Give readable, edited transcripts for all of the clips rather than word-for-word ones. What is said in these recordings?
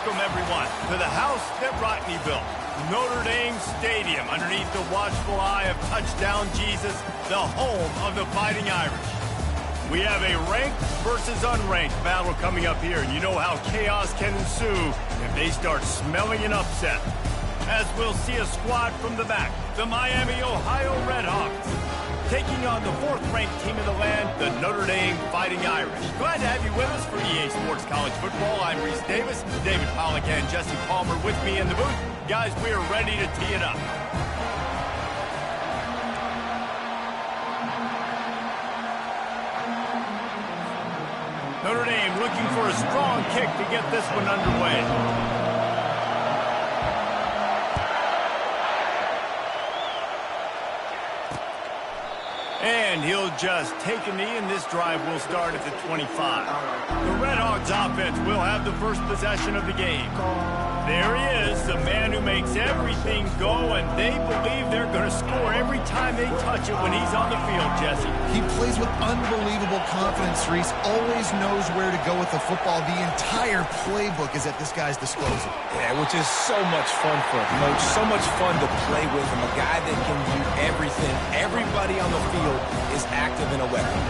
Welcome, everyone, to the house that Rodney built. Notre Dame Stadium, underneath the watchful eye of Touchdown Jesus, the home of the Fighting Irish. We have a ranked versus unranked battle coming up here, and you know how chaos can ensue if they start smelling an upset. As we'll see a squad from the back, the Miami, Ohio Redhawks, taking on the fourth-ranked team in the land, the Notre Dame Fighting Irish. Glad to have you with us for EA Sports College Football. I'm Reese Davis, David Pollack and Jesse Palmer with me in the booth. Guys, we are ready to tee it up. Notre Dame looking for a strong kick to get this one underway. And he'll just take a knee, and this drive will start at the 25. The Redhawks offense will have the first possession of the game. There he is, the man who makes everything go, and they believe they're going to score every time they touch it when he's on the field, Jesse. He plays with unbelievable confidence, Reese. Always knows where to go with the football. The entire playbook is at this guy's disposal. Yeah, which is so much fun for a coach, so much fun to play with him. A guy that can do everything. Everybody on the field is active in a weapon.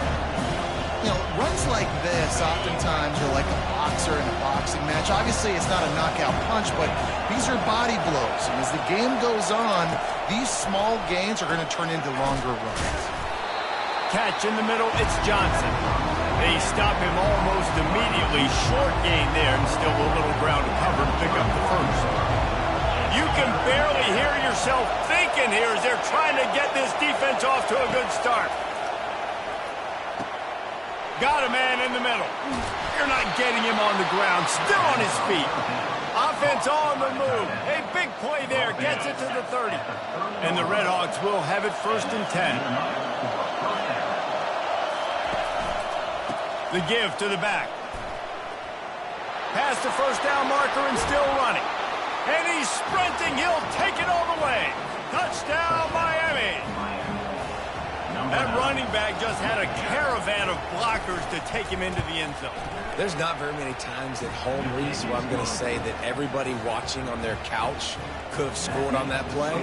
You know, runs like this oftentimes are like a boxer in a boxing match. Obviously, it's not a knockout punch, but these are body blows. And as the game goes on, these small gains are going to turn into longer runs. Catch in the middle, it's Johnson. They stop him almost immediately. Short gain there, and still a little ground to cover to pick up the first. You can barely hear yourself thinking here as they're trying to get this defense off to a good start. Got a man in the middle. You're not getting him on the ground. Still on his feet. Offense on the move. A big play there. Gets it to the 30. And the Redhawks will have it 1st and 10. The give to the back. Past the first down marker and still running. And he's sprinting. He'll take it all the way. Touchdown, Miami. That running back just had a caravan of blockers to take him into the end zone. There's not very many times at home, Reese, where I'm going to say that everybody watching on their couch could have scored on that play.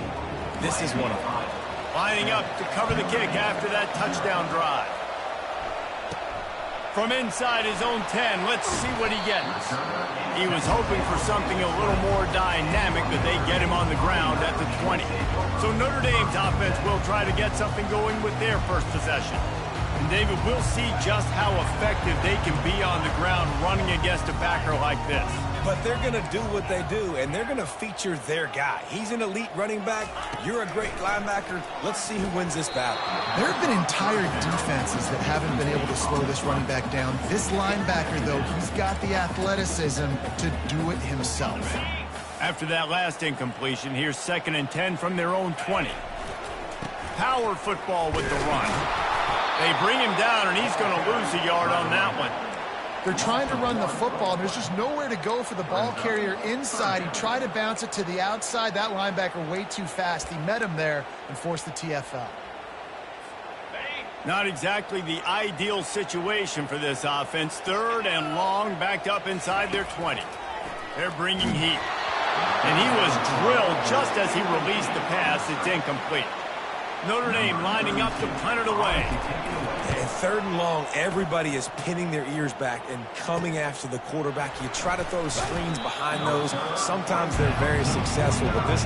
This is one of them. Lining up to cover the kick after that touchdown drive. From inside his own 10, let's see what he gets. He was hoping for something a little more dynamic, but they get him on the ground at the 20. So Notre Dame's offense will try to get something going with their first possession. And David, we'll see just how effective they can be on the ground running against a backer like this. But they're going to do what they do, and they're going to feature their guy. He's an elite running back. You're a great linebacker. Let's see who wins this battle. There have been entire defenses that haven't been able to slow this running back down. This linebacker, though, he's got the athleticism to do it himself. After that last incompletion, here's 2nd and 10 from their own 20. Power football with the run. They bring him down, and he's going to lose a yard on that one. They're trying to run the football, and there's just nowhere to go for the ball carrier inside. He tried to bounce it to the outside. That linebacker way too fast. He met him there and forced the TFL. Not exactly the ideal situation for this offense. 3rd and long, backed up inside their 20. They're bringing heat. And he was drilled just as he released the pass. It's incomplete. Notre Dame lining up to punt it away. And 3rd and long, everybody is pinning their ears back and coming after the quarterback. You try to throw screens behind those. Sometimes they're very successful, but this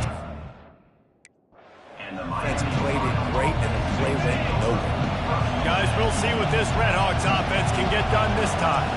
defense played it great, and the play went nowhere. Guys, we'll see what this Redhawks offense can get done this time.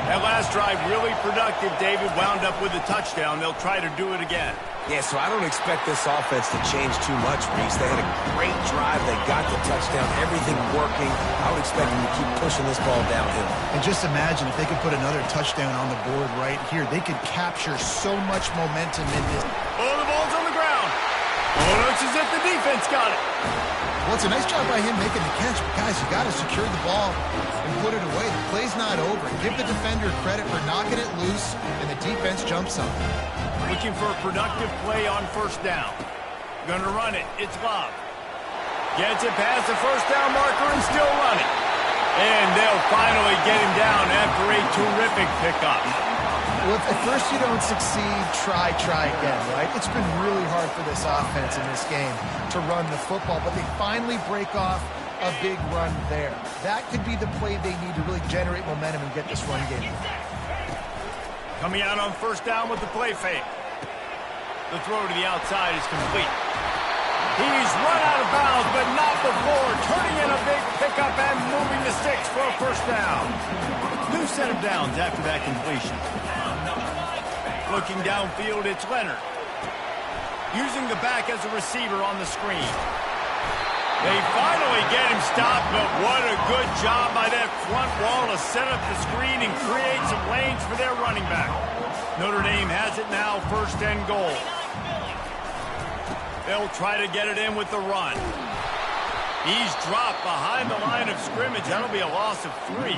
That last drive really productive. David wound up with a touchdown. They'll try to do it again. Yeah, so I don't expect this offense to change too much, Reese. They had a great drive. They got the touchdown, everything working. I would expect them to keep pushing this ball downhill. And just imagine if they could put another touchdown on the board right here. They could capture so much momentum in this. Oh, the ball's on the ground. Oh, it looks as if the defense got it. Well, it's a nice job by him making the catch. But, guys, you got to secure the ball and put it away. The play's not over. Give the defender credit for knocking it loose, and the defense jumps on it. Looking for a productive play on 1st down. Gonna run it. It's Love. Gets it past the 1st down marker and still running. And they'll finally get him down after a terrific pickup. Well, if at first you don't succeed, try again, right? It's been really hard for this offense in this game to run the football, but they finally break off a big run there. That could be the play they need to really generate momentum and get this run game. Coming out on first down with the play fake. The throw to the outside is complete. He's run out of bounds, but not before turning in a big pickup and moving the sticks for a first down. New set of downs after that completion. Looking downfield, it's Leonard. Using the back as a receiver on the screen. They finally get him stopped, but what a good job by that front wall to set up the screen and create some lanes for their running back. Notre Dame has it now, 1st and goal. They'll try to get it in with the run. He's dropped behind the line of scrimmage. That'll be a loss of 3.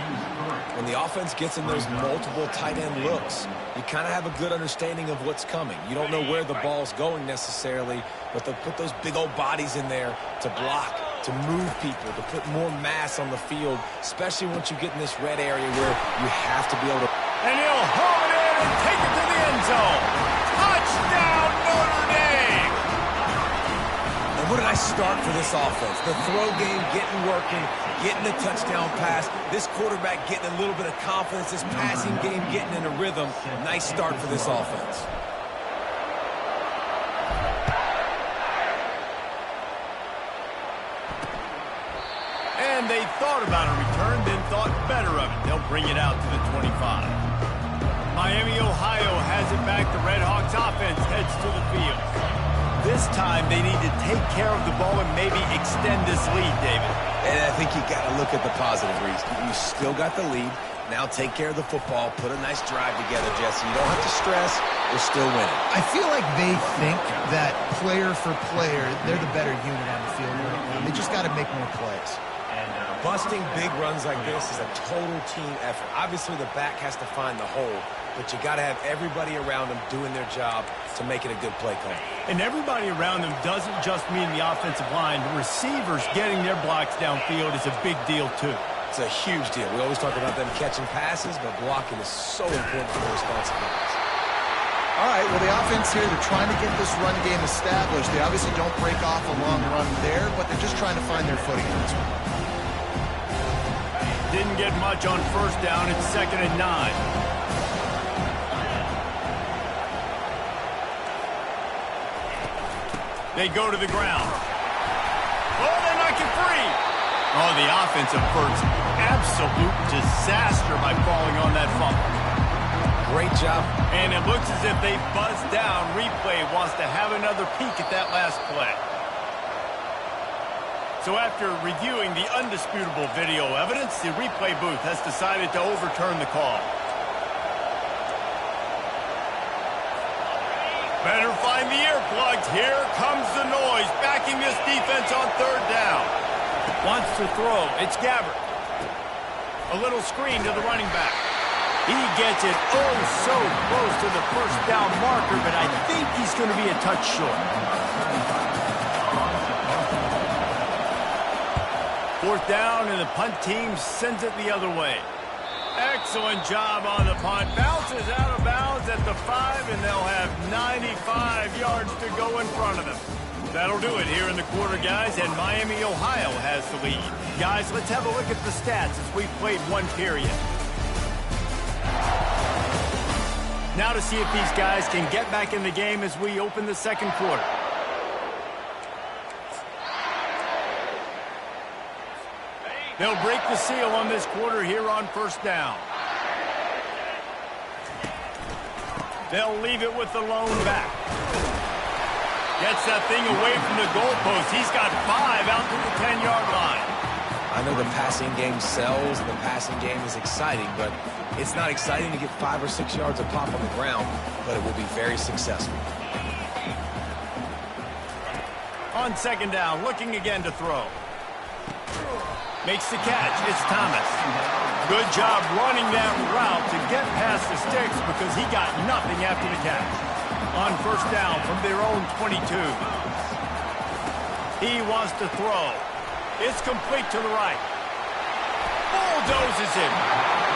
When the offense gets in those multiple tight end looks, you kind of have a good understanding of what's coming. You don't know where the ball's going necessarily, but they'll put those big old bodies in there to block, to move people, to put more mass on the field, especially once you get in this red area where you have to be able to... And he'll haul it in and take it to the end zone. Touchdown, Notre Dame! And what a nice start for this offense. The throw game getting working, getting the touchdown pass. This quarterback getting a little bit of confidence. This passing game getting in a rhythm. Nice start for this offense. And they thought about a return, then thought better of it. They'll bring it out to the 25. Miami, Ohio has it back. The Red Hawks offense heads to the field. This time they need to take care of the ball and maybe extend this lead, David. And I think you got to look at the positive, Reese. You still got the lead. Now take care of the football. Put a nice drive together, Jesse. You don't have to stress. They're still winning. I feel like they think that player for player, they're the better unit on the field right now. They just got to make more plays. Busting big runs like this is a total team effort. Obviously, the back has to find the hole, but you got to have everybody around them doing their job to make it a good play call. And everybody around them doesn't just mean the offensive line. The receivers getting their blocks downfield is a big deal, too. It's a huge deal. We always talk about them catching passes, but blocking is so important for their responsibilities. All right, well, the offense here, they're trying to get this run game established. They obviously don't break off a long run there, but they're just trying to find their footing in this one. Didn't get much on first down. It's 2nd and 9. They go to the ground. Oh, they knock it free. Oh, the offense averts absolute disaster by falling on that fumble. Great job. And it looks as if they buzzed down. Replay wants to have another peek at that last play. So after reviewing the undisputable video evidence, the replay booth has decided to overturn the call. Better find the earplugs. Here comes the noise, backing this defense on 3rd down. Wants to throw. It's Gabbert. A little screen to the running back. He gets it oh so close to the first down marker, but I think he's going to be a touch short. 4th down, and the punt team sends it the other way. Excellent job on the punt. Bounces out of bounds at the 5, and they'll have 95 yards to go in front of them. That'll do it here in the quarter, guys, and Miami, Ohio has the lead. Guys, let's have a look at the stats as we've played one period. Now to see if these guys can get back in the game as we open the 2nd quarter. They'll break the seal on this quarter here on 1st down. They'll leave it with the lone back. Gets that thing away from the goalpost. He's got 5 out to the 10-yard line. I know the passing game sells, and the passing game is exciting, but it's not exciting to get 5 or 6 yards of pop on the ground, but it will be very successful. On 2nd down, looking again to throw. Makes the catch. It's Thomas. Good job running that route to get past the sticks because he got nothing after the catch. On 1st down from their own 22. He wants to throw. It's complete to the right. Bulldozes it.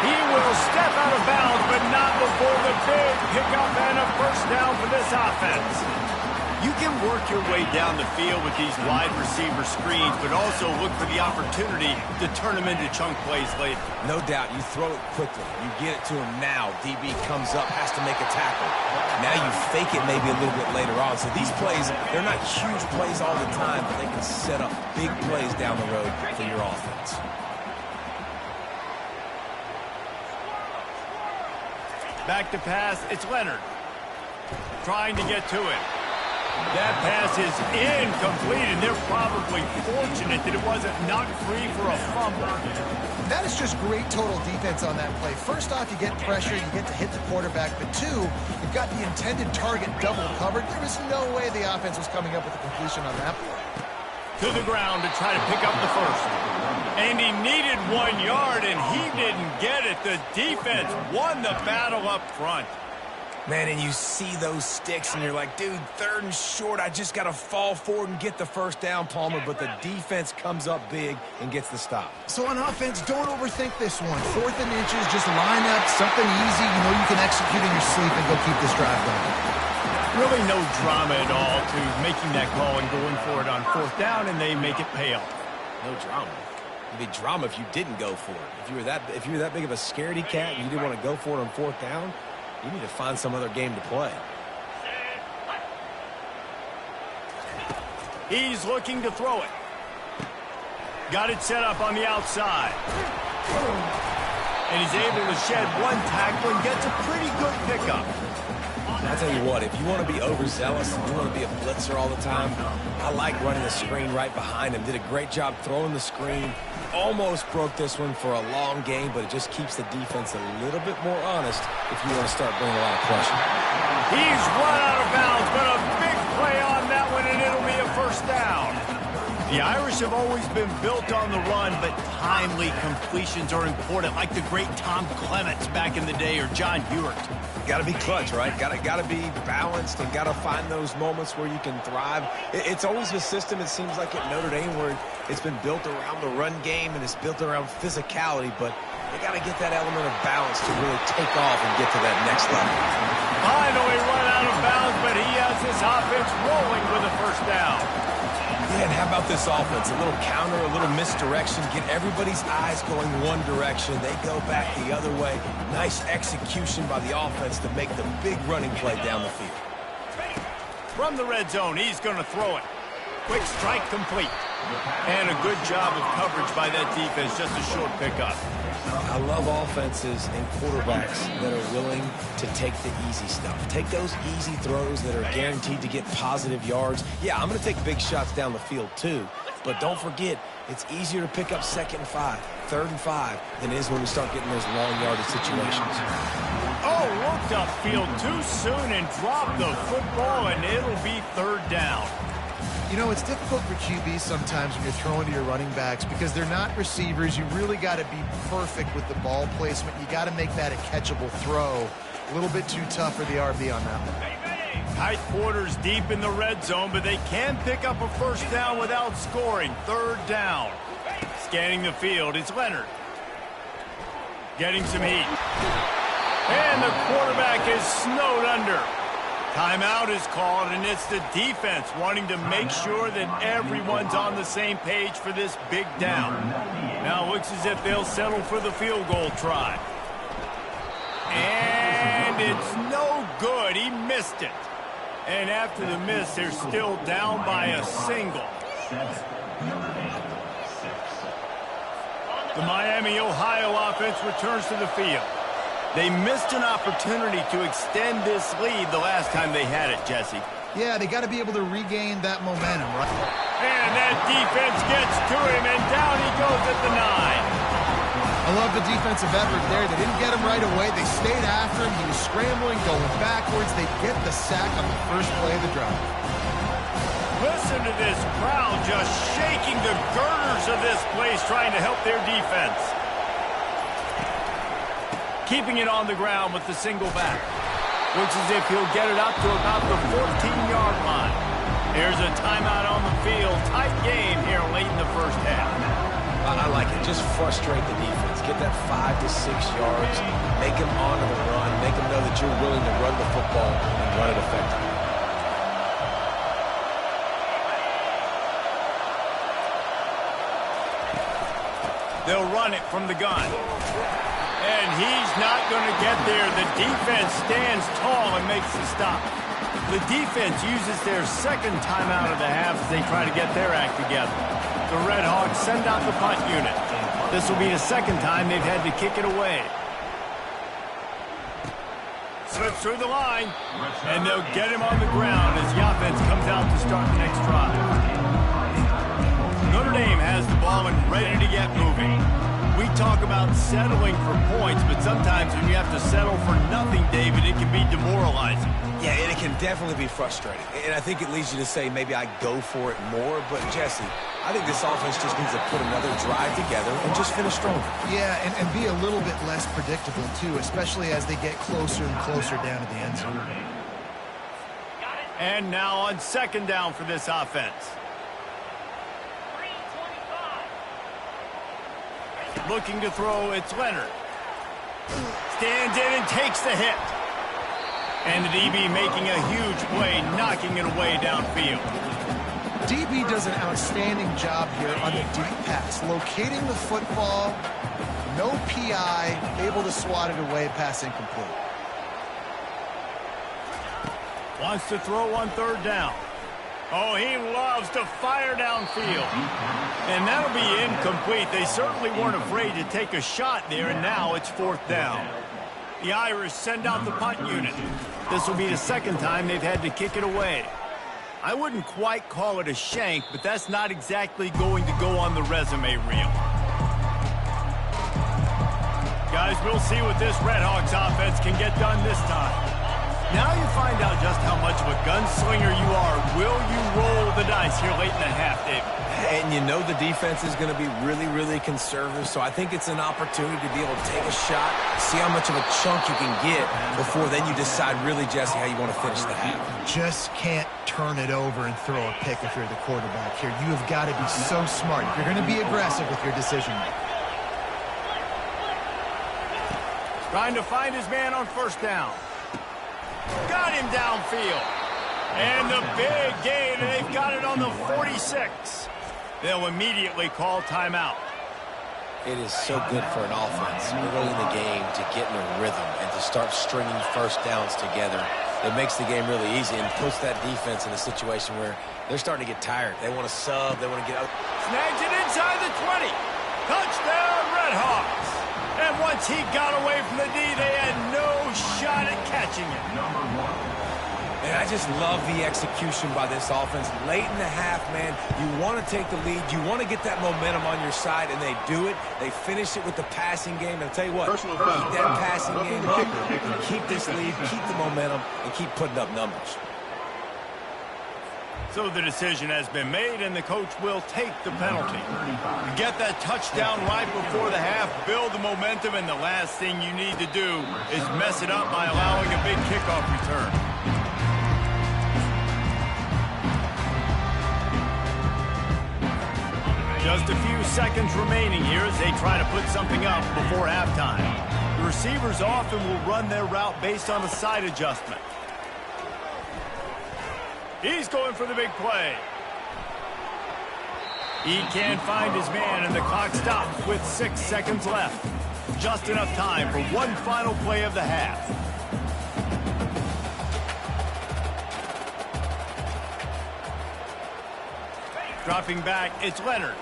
He will step out of bounds, but not before the big pickup and a first down for this offense. You can work your way down the field with these wide receiver screens, but also look for the opportunity to turn them into chunk plays later. No doubt, you throw it quickly. You get it to him now. DB comes up, has to make a tackle. Now you fake it maybe a little bit later on. So these plays, they're not huge plays all the time, but they can set up big plays down the road for your offense. Back to pass, it's Leonard. Trying to get to it. That pass is incomplete, and they're probably fortunate that it wasn't knocked free for a fumble. That is just great total defense on that play. First off, you get pressure, you get to hit the quarterback, but two, you've got the intended target double covered. There was no way the offense was coming up with a completion on that play. To the ground to try to pick up the first. And he needed 1 yard, and he didn't get it. The defense won the battle up front. Man, and you see those sticks, and you're like, dude, 3rd and short, I just got to fall forward and get the first down, Palmer, but the defense comes up big and gets the stop. So on offense, don't overthink this one. 4th and inches, just line up, something easy, you know you can execute in your sleep and go keep this drive going. Really no drama at all to making that call and going for it on 4th down, and they make it pay off. No drama. It'd be drama if you didn't go for it. If you were that big of a scaredy cat and you didn't want to go for it on 4th down, you need to find some other game to play. He's looking to throw it. Got it set up on the outside. And he's able to shed one tackle and gets a pretty good pickup. I'll tell you what, if you want to be overzealous and you want to be a blitzer all the time, I like running the screen right behind him. Did a great job throwing the screen. Almost broke this one for a long game, but it just keeps the defense a little bit more honest if you want to start bringing a lot of pressure. He's run out of bounds, but a big play on that one, and it'll be a first down. The Irish have always been built on the run, but timely completions are important, like the great Tom Clements back in the day or John Hewart. Got to be clutch, right? Got to be balanced and got to find those moments where you can thrive. It's always a system, it seems like, at Notre Dame where it's been built around the run game and it's built around physicality, but they got to get that element of balance to really take off and get to that next level. Finally run out of bounds, but he has this offense rolling with a first down. Yeah, and how about this offense? A little counter, a little misdirection. Get everybody's eyes going one direction. They go back the other way. Nice execution by the offense to make the big running play down the field. From the red zone, he's going to throw it. Quick strike complete. And a good job of coverage by that defense. Just a short pickup. I love offenses and quarterbacks that are willing to take the easy stuff. Take those easy throws that are guaranteed to get positive yards. Yeah, I'm going to take big shots down the field too, but don't forget, it's easier to pick up 2nd and 5, 3rd and 5 than it is when we start getting those long yardage situations. Oh, looked upfield too soon and dropped the football, and it'll be 3rd down. You know, it's difficult for QBs sometimes when you're throwing to your running backs because they're not receivers. You really got to be perfect with the ball placement. You got to make that a catchable throw. A little bit too tough for the RB on that one. Tight quarters deep in the red zone, but they can pick up a first down without scoring. 3rd down. Scanning the field, it's Leonard. Getting some heat. And the quarterback is snowed under. Timeout is called, and it's the defense wanting to make sure that everyone's on the same page for this big down. Now it looks as if they'll settle for the field goal try. And it's no good. He missed it. And after the miss, they're still down by a single. The Miami, Ohio offense returns to the field. They missed an opportunity to extend this lead the last time they had it, Jesse. Yeah, they got to be able to regain that momentum, right? And that defense gets to him, and down he goes at the 9. I love the defensive effort there. They didn't get him right away. They stayed after him. He was scrambling, going backwards. They get the sack on the first play of the drive. Listen to this crowd just shaking the girders of this place, trying to help their defense. Keeping it on the ground with the single back. Looks as if he'll get it up to about the 14-yard line. Here's a timeout on the field. Tight game here late in the first half. I like it. Just frustrate the defense. Get that 5 to 6 yards. Make them honor the run. Make them know that you're willing to run the football and run it effectively. They'll run it from the gun. And he's not going to get there. The defense stands tall and makes the stop. The defense uses their second timeout of the half as they try to get their act together. The Red Hawks send out the punt unit. This will be the second time they've had to kick it away. Slips through the line, and they'll get him on the ground as the offense comes out to start the next drive. Notre Dame has the ball and ready to get moving. We talk about settling for points, but sometimes when you have to settle for nothing, David, it can be demoralizing. Yeah, and it can definitely be frustrating. And I think it leads you to say maybe I go for it more. But, Jesse, I think this offense just needs to put another drive together and just finish stronger. Yeah, and be a little bit less predictable, too, especially as they get closer and closer down to the end zone. And now on second down for this offense. Looking to throw, it's Leonard. Stands in and takes the hit. And the DB making a huge play, knocking it away downfield. DB does an outstanding job here on the deep pass, locating the football, no PI, able to swat it away, pass incomplete. Wants to throw on third down. Oh, he loves to fire downfield. And that'll be incomplete. They certainly weren't afraid to take a shot there, and now it's fourth down. The Irish send out the punt unit. This will be the second time they've had to kick it away. I wouldn't quite call it a shank, but that's not exactly going to go on the resume reel. Guys, we'll see what this Red Hawks offense can get done this time. Now you find out just how much of a gunslinger you are. Will you roll the dice here late in the half, David? And you know the defense is going to be really, really conservative, so I think it's an opportunity to be able to take a shot, see how much of a chunk you can get before then you decide really, Jesse, how you want to finish the half. Just can't turn it over and throw a pick if you're the quarterback here. You have got to be so smart if you're going to be aggressive with your decision making. Trying to find his man on first down. Got him downfield. And the big gain, and they've got it on the 46. They'll immediately call timeout. It is so good for an offense early in the game to get in a rhythm and to start stringing first downs together. It makes the game really easy and puts that defense in a situation where they're starting to get tired. They want to sub. They want to get out. Snags it inside the 20. Touchdown, Red Hawks. And once he got away from the D, they had no shot at catching it. And I just love the execution by this offense. Late in the half, man, you want to take the lead. You want to get that momentum on your side, and they do it. They finish it with the passing game. And I'll tell you what, keep that passing game up, keep this lead, keep the momentum, and keep putting up numbers. So the decision has been made, and the coach will take the penalty. You get that touchdown right before the half, build the momentum, and the last thing you need to do is mess it up by allowing a big kickoff return. Just a few seconds remaining here as they try to put something up before halftime. The receivers often will run their route based on a side adjustment. He's going for the big play. He can't find his man, and the clock stops with 6 seconds left. Just enough time for one final play of the half. Dropping back, it's Leonard.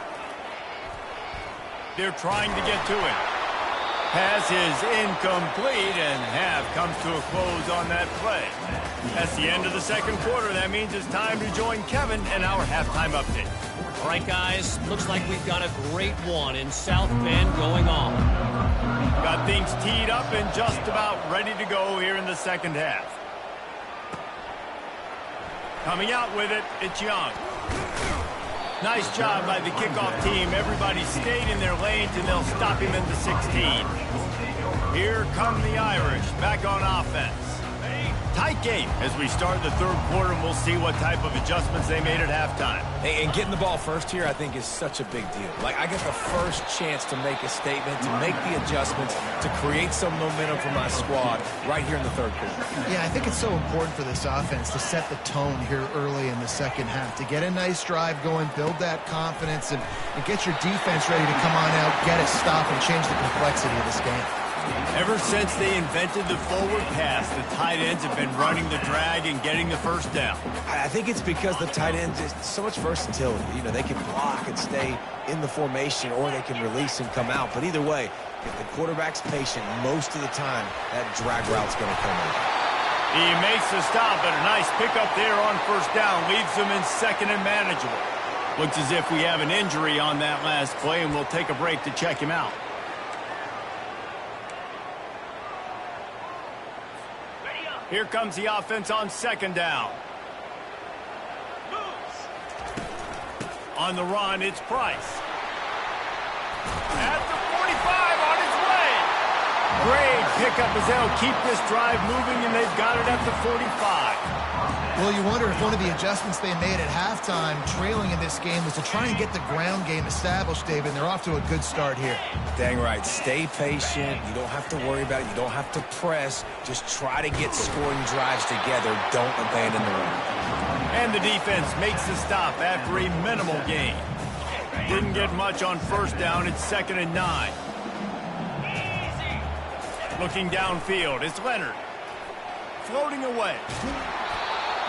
They're trying to get to him. Pass is incomplete, and half comes to a close on that play. That's the end of the second quarter. That means it's time to join Kevin in our halftime update. All right, guys, looks like we've got a great one in South Bend going on. Got things teed up and just about ready to go here in the second half. Coming out with it, it's Young. Nice job by the kickoff team. Everybody stayed in their lanes, and they'll stop him into 16. Here come the Irish back on offense. tight game as we start the third quarter, and we'll see what type of adjustments they made at halftime. And getting the ball first here, I think, is such a big deal. Like, I get the first chance to make a statement, to make the adjustments, to create some momentum for my squad right here in the third quarter. Yeah, I think it's so important for this offense to set the tone here early in the second half, to get a nice drive going, build that confidence, and get your defense ready to come on out, get a stop, and change the complexity of this game. Ever since they invented the forward pass, the tight ends have been running the drag and getting the first down. I think it's because the tight ends is so much versatility. You know, they can block and stay in the formation, or they can release and come out. But either way, if the quarterback's patient, most of the time, that drag route's going to come in. He makes the stop, but a nice pickup there on first down. Leaves them in second and manageable. Looks as if we have an injury on that last play, and we'll take a break to check him out. Here comes the offense on second down. On the run, it's Price. At the 45, on his way. Great pickup as they'll keep this drive moving, and they've got it at the 45. Well, you wonder if one of the adjustments they made at halftime, trailing in this game, was to try and get the ground game established, David. And they're off to a good start here. Dang right. Stay patient. You don't have to worry about it. You don't have to press. Just try to get scoring drives together. Don't abandon the run. And the defense makes the stop after a minimal gain. Didn't get much on first down. It's 2nd and 9. Looking downfield, it's Leonard. Floating away.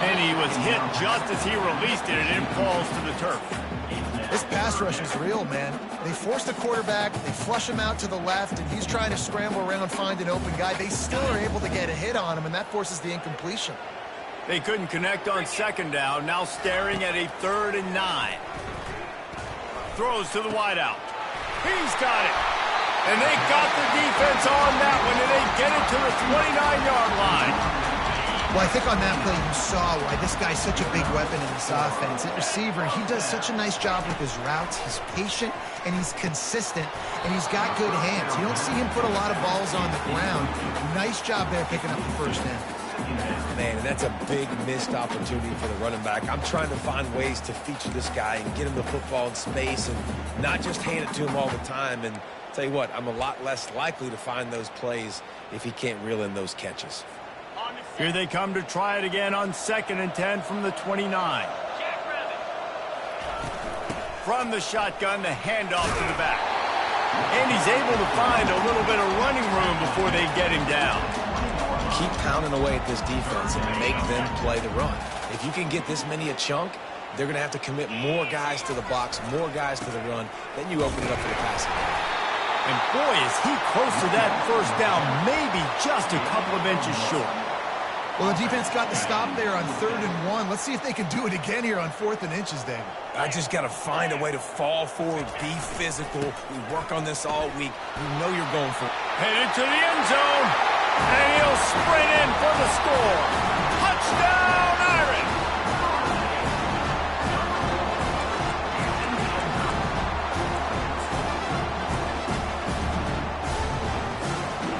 And he was hit just as he released it, and it falls to the turf. This pass rush is real, man. They force the quarterback, they flush him out to the left, and he's trying to scramble around, find an open guy. They still are able to get a hit on him, and that forces the incompletion. They couldn't connect on second down, now staring at a 3rd and 9. Throws to the wideout. He's got it. And they got the defense on that one, and they get it to the 29-yard line. Well, I think on that play you saw why this guy's such a big weapon in this offense. At receiver, he does such a nice job with his routes. He's patient, and he's consistent, and he's got good hands. You don't see him put a lot of balls on the ground. Nice job there picking up the first down. Man, and that's a big missed opportunity for the running back. I'm trying to find ways to feature this guy and get him the football in space and not just hand it to him all the time. And tell you what, I'm a lot less likely to find those plays if he can't reel in those catches. Here they come to try it again on 2nd and 10 from the 29. From the shotgun, the handoff to the back. And he's able to find a little bit of running room before they get him down. Keep pounding away at this defense and make them play the run. If you can get this many a chunk, they're going to have to commit more guys to the box, more guys to the run. Then you open it up for the passing game. And boy, is he close to that first down, maybe just a couple of inches short. Well, the defense got the stop there on 3rd and 1. Let's see if they can do it again here on 4th and inches, David. I just got to find a way to fall forward, be physical. We work on this all week. You know you're going for it. Headed to the end zone, and he'll sprint in for the score. Touchdown, Irish!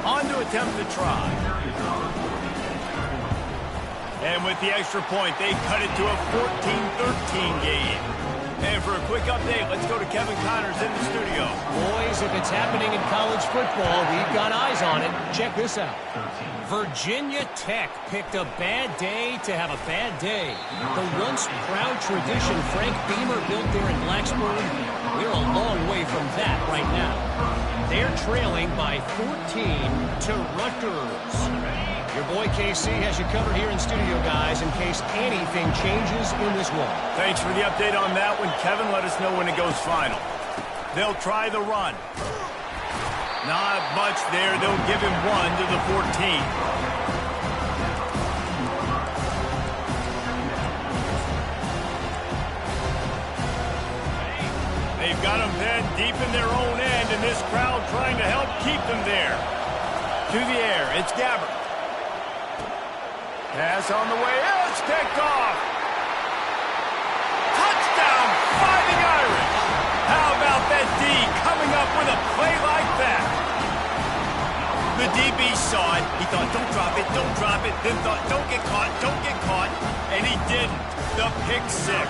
On to attempt to try. And with the extra point, they cut it to a 14-13 game. And for a quick update, let's go to Kevin Connors in the studio. Boys, if it's happening in college football, we've got eyes on it. Check this out. Virginia Tech picked a bad day to have a bad day. The once proud tradition Frank Beamer built there in Blacksburg, we're a long way from that right now. They're trailing by 14 to Rutgers. Your boy KC has you covered here in studio, guys, in case anything changes in this one. Thanks for the update on that one, Kevin. Let us know when it goes final. They'll try the run. Not much there. They'll give him 1 to the 14. They've got him then deep in their own end, and this crowd trying to help keep them there. To the air, it's Gabbert. Pass on the way, it's picked off. Touchdown, Fighting Irish. How about that D coming up with a play like that? The DB saw it. He thought, don't drop it, don't drop it. Then thought, don't get caught, don't get caught. And he didn't. The pick six.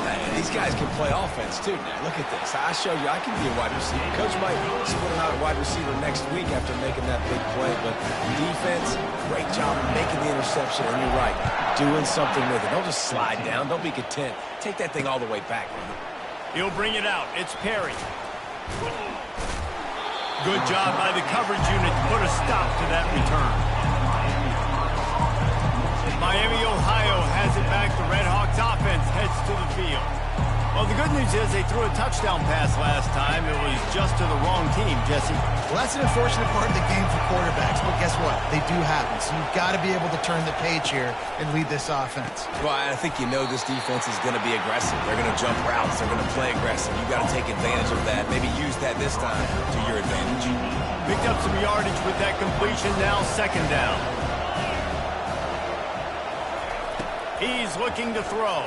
Man, these guys can play offense, too, now. Look at this. I showed you I can be a wide receiver. Coach might split out a wide receiver next week after making that big play. But defense, great job of making the interception. And you're right, doing something with it. Don't just slide down. Don't be content. Take that thing all the way back, man. He'll bring it out. It's Perry. Good job by the coverage unit to put a stop to that return. Miami, Ohio has it back. The Red Hawks offense heads to the field. Well, the good news is they threw a touchdown pass last time. It was just to the wrong team, Jesse. Well, that's an unfortunate part of the game for quarterbacks, but guess what? They do happen, so you've got to be able to turn the page here and lead this offense. Well, I think you know this defense is going to be aggressive. They're going to jump routes. They're going to play aggressive. You've got to take advantage of that. Maybe use that this time to your advantage. Picked up some yardage with that completion. Now second down. He's looking to throw.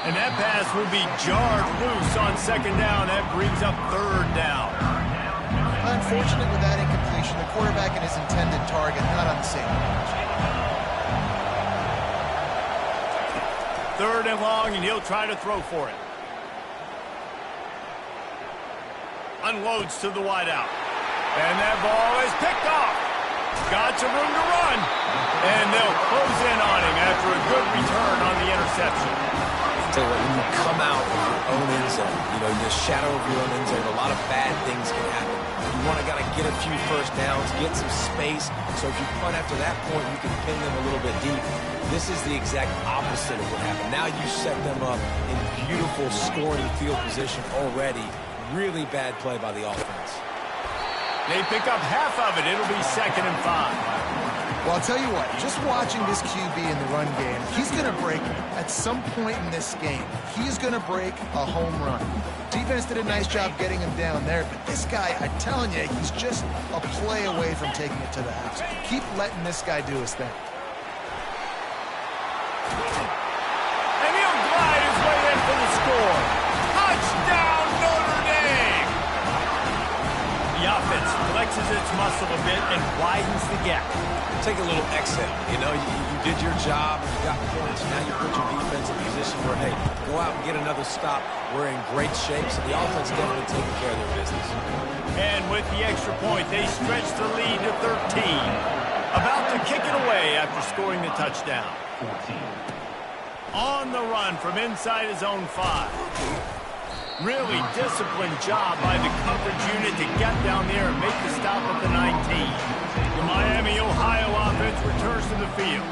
And that pass will be jarred loose on second down. That brings up third down. Unfortunate with that incompletion. The quarterback and his intended target not on the same page. Third and long, and he'll try to throw for it. Unloads to the wideout. And that ball is picked off. Got some room to run. And they'll close in on him after a good return on the interception. Tell you what, when you come out of your own end zone, you know, the shadow of your own end zone, a lot of bad things can happen. You want to get a few first downs, get some space, so if you punt after that point, you can pin them a little bit deep. This is the exact opposite of what happened. Now you set them up in beautiful scoring field position already. Really bad play by the offense. They pick up half of it. It'll be 2nd and 5. Well, I'll tell you what, just watching this QB in the run game, he's going to break at some point in this game. He's going to break a home run. Defense did a nice job getting him down there, but this guy, I'm telling you, he's just a play away from taking it to the house. Keep letting this guy do his thing. And he'll glide his way in for the score. Touchdown, Notre Dame! The offense flexes its muscle a bit and widens the gap. Take a little exhale. You know, you did your job, you got points, now you put your defense in a position where, hey, go out and get another stop. We're in great shape, so the offense definitely taking care of their business. And with the extra point, they stretch the lead to 13. About to kick it away after scoring the touchdown. 14. On the run from inside his own 5. Really disciplined job by the coverage unit to get down there and make the stop at the 19. The Miami, Ohio offense returns to the field.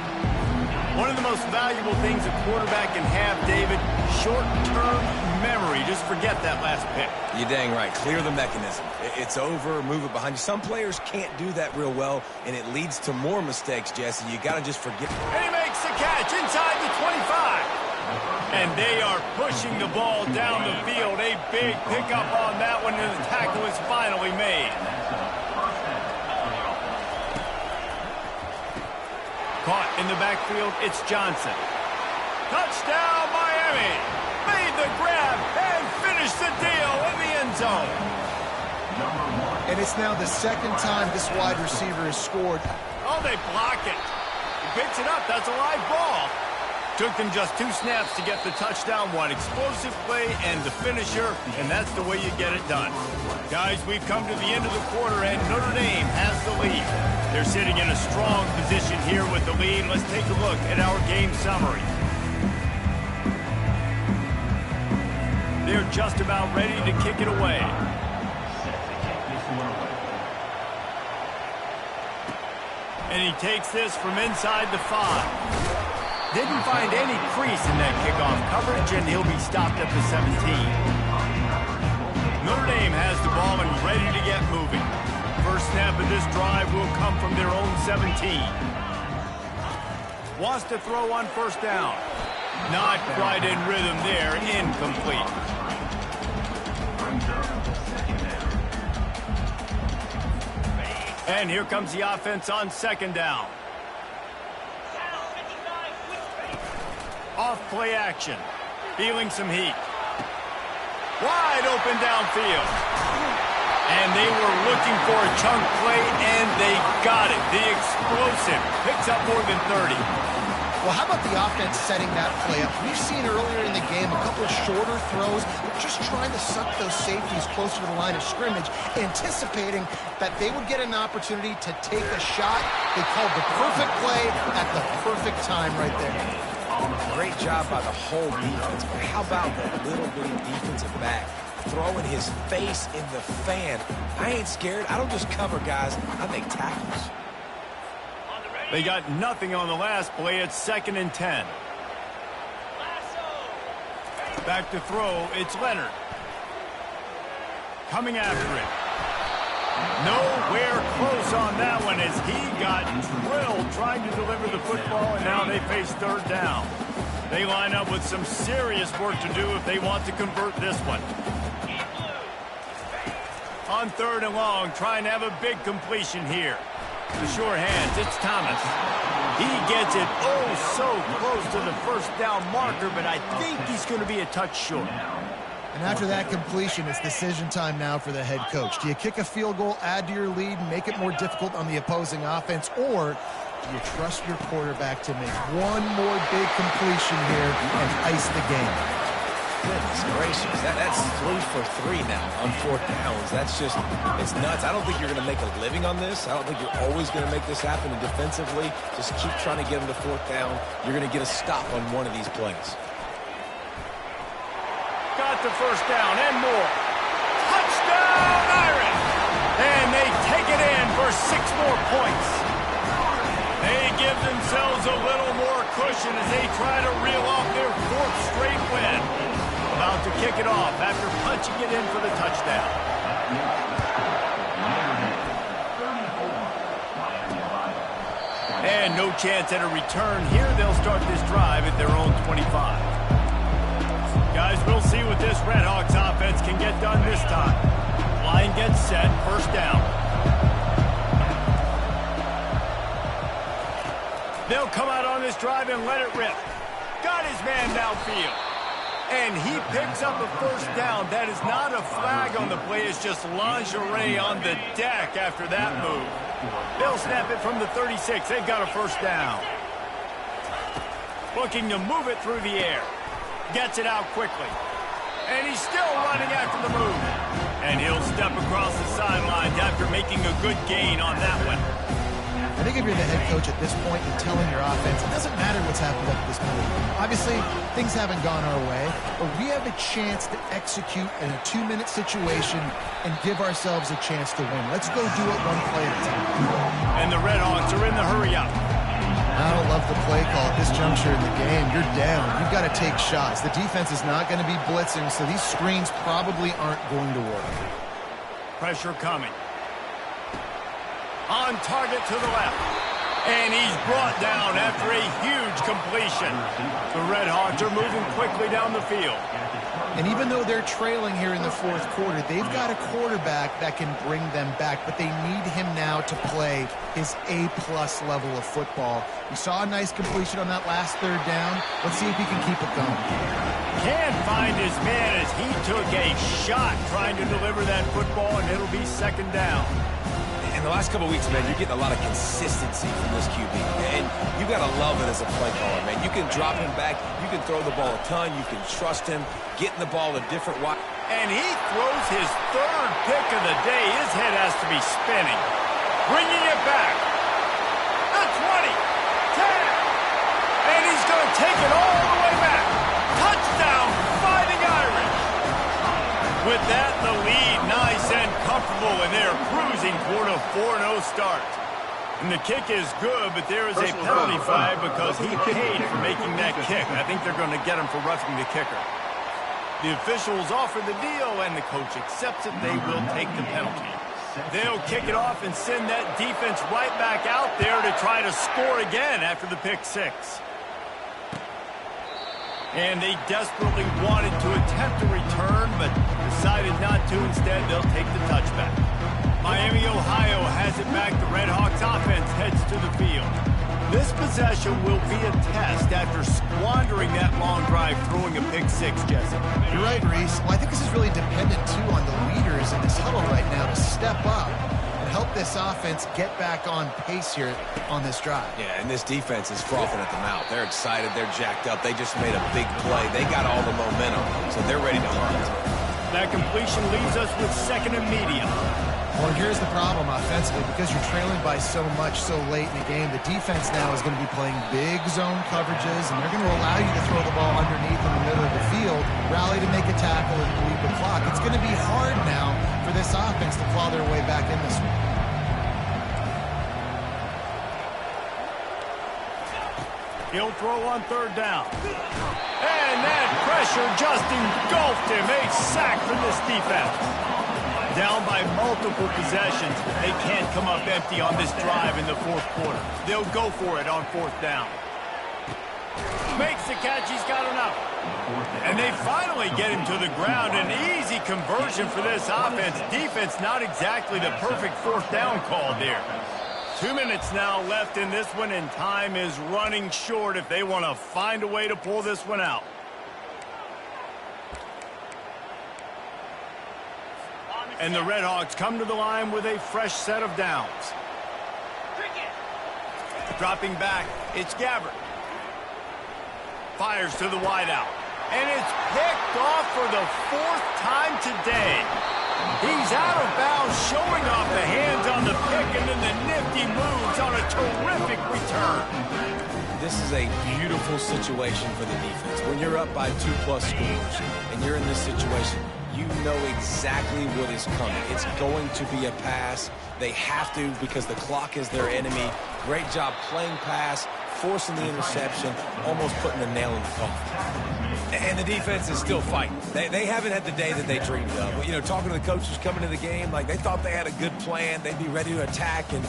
One of the most valuable things a quarterback can have, David, short-term memory. Just forget that last pick. You're dang right. Clear the mechanism. It's over. Move it behind you. Some players can't do that real well, and it leads to more mistakes, Jesse. You got to just forget. And he makes the catch inside the 25. And they are pushing the ball down the field. A big pickup on that one, and the tackle is finally made. Caught in the backfield, it's Johnson. Touchdown, Miami! Made the grab and finished the deal in the end zone. And it's now the second time this wide receiver has scored. Oh, they block it. He picks it up. That's a live ball. Took them just 2 snaps to get the touchdown. One explosive play and the finisher, and that's the way you get it done. Guys, we've come to the end of the quarter, and Notre Dame has the lead. They're sitting in a strong position here with the lead. Let's take a look at our game summary. They're just about ready to kick it away. And he takes this from inside the 5. Didn't find any crease in that kickoff coverage, and he'll be stopped at the 17. Notre Dame has the ball and ready to get moving. First snap of this drive will come from their own 17. Wants to throw on first down. Not quite in rhythm there, incomplete. And here comes the offense on second down. Off play action. Feeling some heat. Wide open downfield. And they were looking for a chunk play, and they got it. The explosive picks up more than 30. Well, how about the offense setting that play up? We've seen earlier in the game a couple of shorter throws, just trying to suck those safeties closer to the line of scrimmage, anticipating that they would get an opportunity to take a shot. They called the perfect play at the perfect time right there. Great job by the whole defense, but how about the little bitty defensive back throwing his face in the fan? I ain't scared. I don't just cover guys. I make tackles. They got nothing on the last play. It's 2nd and 10. Back to throw. It's Leonard. Coming after it. Nowhere close on that one as he got drilled trying to deliver the football, and now they face 3rd down. They line up with some serious work to do if they want to convert this one. On 3rd and long, trying to have a big completion here. The sure hands, it's Thomas. He gets it so close to the 1st down marker, but I think he's going to be a touch short. And after that completion, it's decision time now for the head coach. Do you kick a field goal, add to your lead, and make it more difficult on the opposing offense, or do you trust your quarterback to make one more big completion here and ice the game? Goodness gracious, that's 3 for 3 now on 4th downs. That's just, it's nuts. I don't think you're going to make a living on this. I don't think you're always going to make this happen. And defensively, just keep trying to get them to 4th down. You're going to get a stop on one of these plays. Got the 1st down and more. Touchdown, Irish! And they take it in for 6 more points. They give themselves a little more cushion as they try to reel off their 4th straight win. About to kick it off after punching it in for the touchdown. And no chance at a return here. They'll start this drive at their own 25. Guys, we'll see what this Redhawks offense can get done this time. Line gets set, 1st down. They'll come out on this drive and let it rip. Got his man downfield. And he picks up a 1st down. That is not a flag on the play. It's just lingerie on the deck after that move. They'll snap it from the 36. They've got a 1st down. Looking to move it through the air. Gets it out quickly. And he's still running after the move. And he'll step across the sidelines after making a good gain on that one. I think if you're the head coach at this point and telling your offense, it doesn't matter what's happened up to this point. Obviously, things haven't gone our way, but we have a chance to execute in a 2-minute situation and give ourselves a chance to win. Let's go do it one play at a time. And the Redhawks are in the hurry-up. I don't love the play call at this juncture in the game. You're down. You've got to take shots. The defense is not going to be blitzing, so these screens probably aren't going to work. Pressure coming. On target to the left. And he's brought down after a huge completion. The Redhawks are moving quickly down the field. And even though they're trailing here in the 4th quarter, they've got a quarterback that can bring them back, but they need him now to play his A-plus level of football. We saw a nice completion on that last 3rd down. Let's see if he can keep it going. Can't find his man as he took a shot trying to deliver that football, and it'll be 2nd down. In the last couple of weeks, man, you're getting a lot of consistency from this QB. And you got to love it as a play caller, man. You can drop him back. You can throw the ball a ton. You can trust him, getting the ball a different way. And he throws his 3rd pick of the day. His head has to be spinning. Bringing it back. The 20. 10. And he's going to take it all the way back. Touchdown, Fighting Irish. With that, the lead nice and comfortable, and they're cruising toward a 4-0 start. And the kick is good, but there is a penalty flag because he paid for making that kick. I think they're going to get him for roughing the kicker. The officials offer the deal, and the coach accepts it. They will take the penalty. They'll kick it off and send that defense right back out there to try to score again after the pick 6. And they desperately wanted to attempt a return, but decided not to. Instead, they'll take the touchback. Miami, Ohio has it back. The Redhawks offense heads to the field. This possession will be a test after squandering that long drive, throwing a pick 6, Jesse. You're right, Reese. Well, I think this is really dependent, too, on the leaders in this huddle right now to step up and help this offense get back on pace here on this drive. Yeah, and this defense is frothing at the mouth. They're excited. They're jacked up. They just made a big play. They got all the momentum, so they're ready to hunt. That completion leaves us with second and medium. Well, here's the problem offensively. Because you're trailing by so much so late in the game, the defense now is going to be playing big zone coverages, and they're going to allow you to throw the ball underneath in the middle of the field, rally to make a tackle, and bleed the clock. It's going to be hard now for this offense to claw their way back in this one. He'll throw on third down. And that pressure just engulfed him. A sack for this defense. Down by multiple possessions. They can't come up empty on this drive in the fourth quarter. They'll go for it on fourth down. Makes the catch. He's got enough. And they finally get him to the ground. An easy conversion for this offense. Defense not exactly the perfect fourth down call there. 2 minutes now left in this one, and time is running short if they want to find a way to pull this one out. And the Redhawks come to the line with a fresh set of downs. Dropping back, it's Gabbert. Fires to the wideout. And it's picked off for the fourth time today. He's out of bounds, showing off the hands on the pick, and then the nifty moves on a terrific return. This is a beautiful situation for the defense. When you're up by 2+ scores and you're in this situation, you know exactly what is coming. It's going to be a pass. They have to because the clock is their enemy. Great job playing pass, forcing the interception, almost putting the nail in the coffin. And the defense is still fighting. They haven't had the day that they dreamed of. But, you know, talking to the coaches coming to the game, like they thought they had a good plan. They'd be ready to attack and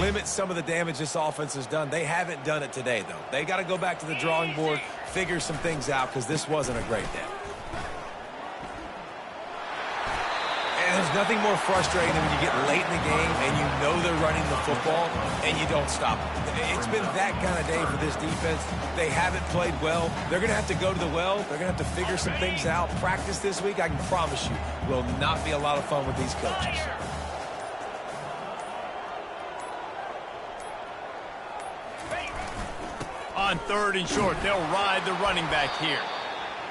limit some of the damage this offense has done. They haven't done it today, though. They got to go back to the drawing board, figure some things out because this wasn't a great day. And there's nothing more frustrating than when you get late in the game and you know they're running the football and you don't stop them. It's been that kind of day for this defense. They haven't played well. They're going to have to go to the well. They're going to have to figure some things out. Practice this week, I can promise you, will not be a lot of fun with these coaches. On third and short, they'll ride the running back here.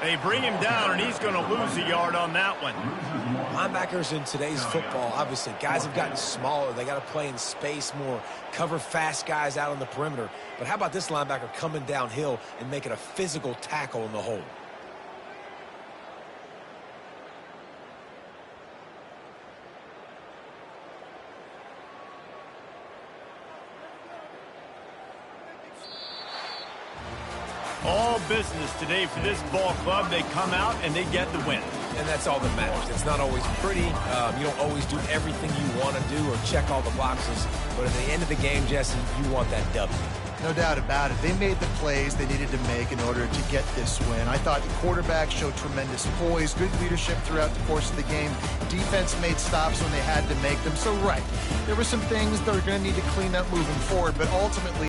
They bring him down, and he's going to lose a yard on that one. Linebackers in today's football, obviously, guys have gotten smaller. They got to play in space more, cover fast guys out on the perimeter. But how about this linebacker coming downhill and making a physical tackle in the hole? All business today for this ball club. They come out and they get the win. And that's all that matters. It's not always pretty. You don't always do everything you want to do or check all the boxes. But at the end of the game, Jesse, you want that W. No doubt about it. They made the plays they needed to make in order to get this win. I thought the quarterback showed tremendous poise, good leadership throughout the course of the game. Defense made stops when they had to make them. So, right, there were some things that are going to need to clean up moving forward, but ultimately,